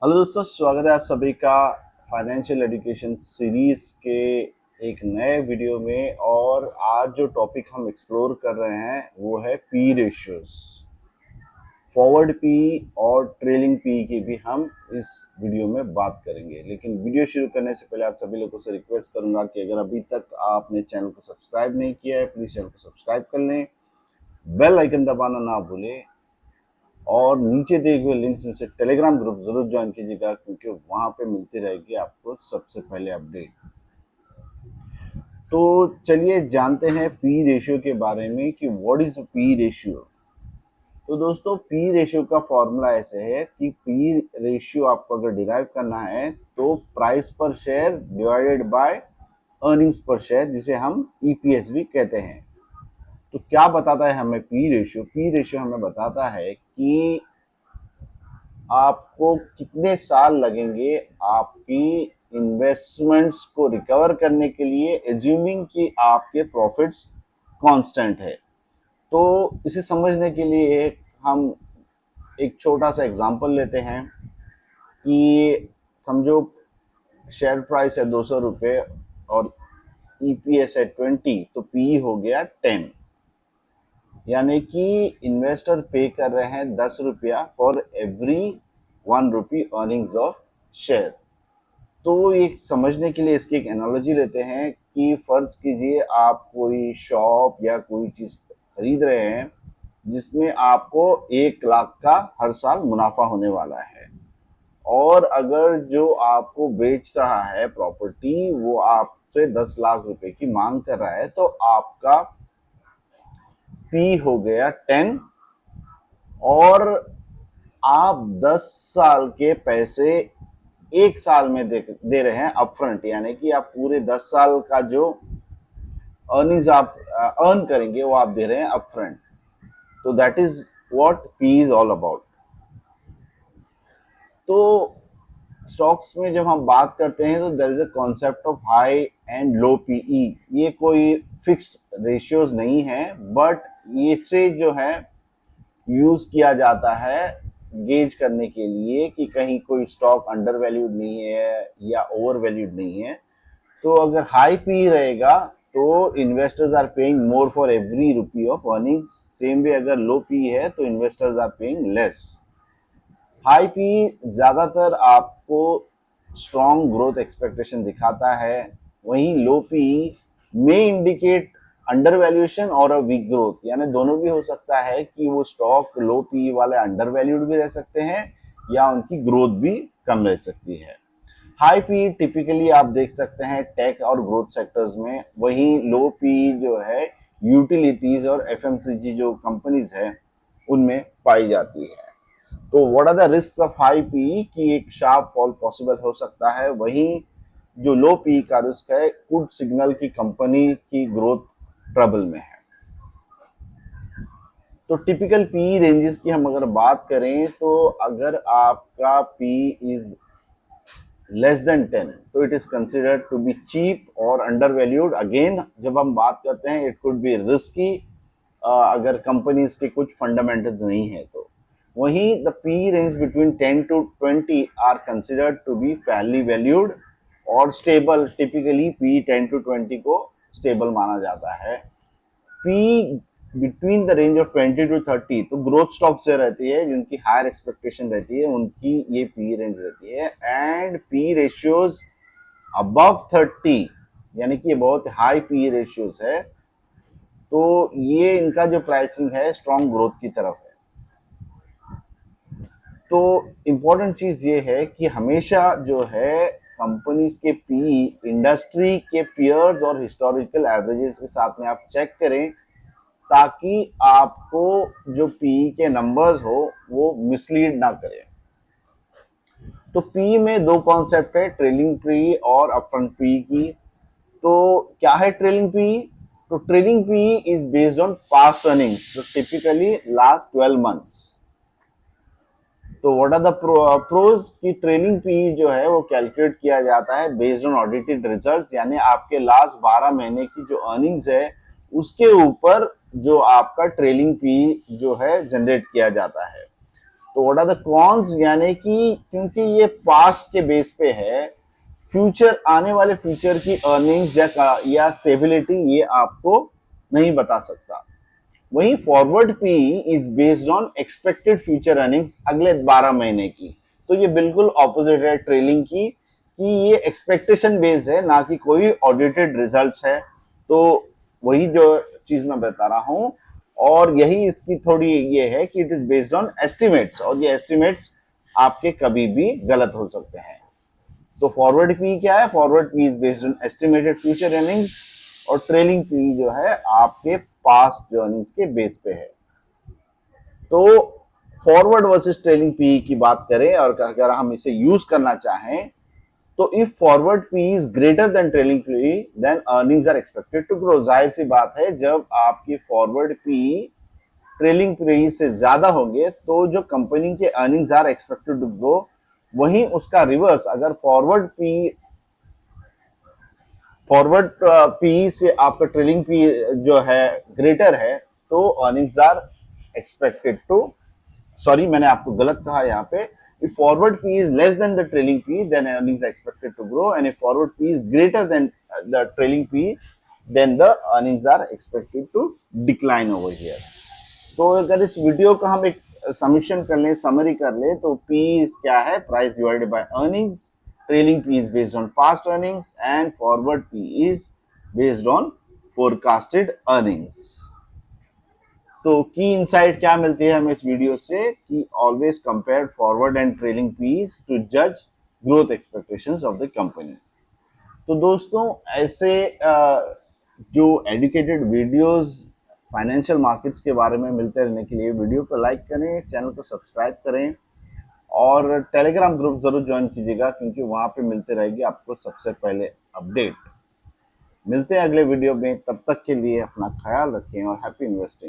Hello दोस्तों, स्वागत है आप सभी का फाइनेंशियल एजुकेशन सीरीज के एक नए वीडियो में। और आज जो टॉपिक हम एक्सप्लोर कर रहे हैं वो है पी रेशियोज। फॉरवर्ड पी और ट्रेलिंग पी की भी हम इस वीडियो में बात करेंगे। लेकिन वीडियो शुरू करने से पहले आप सभी लोगों से रिक्वेस्ट करूंगा कि अगर अभी तक आपने चैनल को सब्सक्राइब नहीं किया है, प्लीज चैनल को सब्सक्राइब कर लें, बेल आइकन दबाना ना भूलें और नीचे दिए हुए लिंक्स में से टेलीग्राम ग्रुप जरूर ज्वाइन कीजिएगा, क्योंकि वहां पे मिलती रहेगी आपको सबसे पहले अपडेट। तो चलिए जानते हैं पी रेशियो के बारे में कि व्हाट इज पी रेशियो। तो दोस्तों, पी रेशियो का फॉर्मूला ऐसे है कि पी रेशियो आपको अगर डिराइव करना है तो प्राइस पर शेयर डिवाइडेड बाय अर्निंग्स पर शेयर, जिसे हम ईपीएस भी कहते हैं। तो क्या बताता है हमें पी रेशियो? पी रेशियो हमें बताता है कि आपको कितने साल लगेंगे आपकी इन्वेस्टमेंट्स को रिकवर करने के लिए, एज्यूमिंग कि आपके प्रॉफिट्स कांस्टेंट है। तो इसे समझने के लिए हम एक छोटा सा एग्जांपल लेते हैं कि समझो शेयर प्राइस है 200 रुपये और ईपीएस है 20, तो पी हो गया 10। यानी कि इन्वेस्टर पे कर रहे हैं 10 रुपया for every 1 rupee earnings of share. तो एक समझने के लिए इसकी एक एनालॉजी लेते हैं कि फर्ज कीजिए आप कोई शॉप या कोई चीज खरीद रहे हैं जिसमें आपको 1 लाख का हर साल मुनाफा होने वाला है, और अगर जो आपको बेच रहा है प्रॉपर्टी वो आपसे 10 लाख रुपए की मांग कर रहा है, तो आपका पी हो गया 10। और आप 10 साल के पैसे 1 साल में दे रहे हैं अपफ्रंट, यानी कि आप पूरे 10 साल का जो अर्निंग्स आप अर्न करेंगे वो आप दे रहे हैं अपफ्रंट। तो that is what P is all about. तो स्टॉक्स में जब हम बात करते हैं तो there is a concept of high and low PE. ये कोई फिक्स्ड रेशियोज नहीं है, बट इससे जो है यूज किया जाता है गेज करने के लिए कि कहीं कोई स्टॉक अंडर वैल्यूड नहीं है या ओवर वैल्यूड नहीं है। तो अगर हाई पी रहेगा तो investors are paying more for every rupee of earnings. Same way अगर लो पी है तो investors are paying less. High P ज्यादातर आपको स्ट्रॉन्ग ग्रोथ एक्सपेक्टेशन दिखाता है, वहीं लो पी में इंडिकेट अंडर वैल्यूएशन और अ वीक ग्रोथ। यानी दोनों भी हो सकता है कि वो स्टॉक लो पी वाले अंडर वैल्यूड भी रह सकते हैं या उनकी ग्रोथ भी कम रह सकती है। हाई पी टिपिकली आप देख सकते हैं टेक और ग्रोथ सेक्टर्स में, वहीं लो पी जो है यूटिलिटीज और एफएमसीजी जो कंपनीज है उनमें पाई जाती है। तो what are the risk of high P? कि एक शार्प फॉल पॉसिबल हो सकता है, वहीं जो लो पी का रिस्क है कुड सिग्नल की कंपनी की ग्रोथ ट्रबल में है। तो टिपिकल पी रेंजेस की हम अगर बात करें तो अगर आपका पी इज लेस देन 10 तो it is considered to be cheap और अंडर वैल्यूड। अगेन जब हम बात करते हैं इट कुड बी रिस्की अगर कंपनीज के कुछ फंडामेंटल्स नहीं है तो। वहीं the P range between 10 to 20 are considered to be fairly valued और स्टेबल। टिपिकली पी 10 to 20 को स्टेबल माना जाता है। P between the range of 20 to 30 तो ग्रोथ स्टॉक्स जो रहती है जिनकी हायर एक्सपेक्टेशन रहती है उनकी ये पी रेंज रहती है। एंड पी रेशियोज अबव 30 यानी कि ये बहुत हाई पी रेशियोज है, तो ये इनका जो प्राइसिंग है स्ट्रॉन्ग ग्रोथ की तरफ है। तो इम्पोर्टेंट चीज ये है कि हमेशा जो है कंपनीज के पी इंडस्ट्री के पियर्स और हिस्टोरिकल एवरेजेस के साथ में आप चेक करें, ताकि आपको जो पी के नंबर्स हो वो मिसलीड ना करें। तो पी में दो कॉन्सेप्ट है, ट्रेलिंग पी और अपफ्रंट पी की। तो क्या है ट्रेलिंग पी? तो trailing P is based on past earnings, तो टिपिकली लास्ट 12 मंथ्स। तो व्हाट आर द प्रोज की ट्रेलिंग पी जो है वो कैलकुलेट किया जाता है बेस्ड ऑन ऑडिटेड रिजल्ट्स, यानी आपके लास्ट 12 महीने की जो अर्निंग्स है उसके ऊपर जो आपका ट्रेलिंग पी जो है जनरेट किया जाता है। तो व्हाट आर द कॉन्स, यानी कि क्योंकि ये पास्ट के बेस पे है, फ्यूचर आने वाले फ्यूचर की अर्निंग्स या स्टेबिलिटी ये आपको नहीं बता सकता। वहीं forward P is based on expected future earnings अगले 12 महीने की। तो ये बिल्कुल ऑपोजिट है ट्रेलिंग की, कि ये एक्सपेक्टेशन बेस्ड है, ना कि कोई ऑडिटेड रिजल्ट्स है। तो वही जो चीज मैं बता रहा हूं, और यही इसकी थोड़ी ये है कि it is based on estimates, और ये एस्टिमेट्स आपके कभी भी गलत हो सकते हैं। तो फॉरवर्ड पी क्या है? Forward P is based on estimated future earnings, और ट्रेलिंग पी जो है आपके पास्ट अर्निंग्स के बेस पे है। तो फॉरवर्ड वर्सेस ट्रेलिंग पी की बात करें, और अगर हम इसे यूज करना चाहें, तो if forward P is greater than trailing P then earnings are expected to grow. जाहिर सी बात है, जब आपकी फॉरवर्ड पी ट्रेलिंग पी से ज्यादा होंगे तो जो कंपनी के earnings are expected to grow. वहीं उसका रिवर्स, अगर फॉरवर्ड पी से आपका ट्रेलिंग पी जो है ग्रेटर है, तो earnings are expected to, sorry मैंने आपको गलत कहा यहाँ पे, if forward P is less than the trailing P, then earnings are expected to grow, and if forward P is greater than the trailing P, then the earnings are expected to decline over here. तो अगर इस video का हम एक समीक्षण कर लें, summary कर लें, तो P इज क्या है? Price divided by earnings. Trailing P is based on past earnings, and forward P is based on forecasted earnings. तो की इनसाइट क्या मिलती है हमें इस वीडियो से, कि always compare forward and trailing PEs to जज growth expectations of the company. तो दोस्तों, ऐसे जो एडुकेटेड वीडियोस फाइनेंशियल मार्केट्स के बारे में मिलते रहने के लिए वीडियो को लाइक करें, चैनल को सब्सक्राइब करें, और टेलीग्राम ग्रुप जरूर ज्वाइन कीजिएगा, क्योंकि वहां पे मिलते रहेगी आपको सबसे पहले अपडेट। मिलते हैं अगले वीडियो में, तब तक के लिए अपना ख्याल रखें और हैप्पी इन्वेस्टिंग।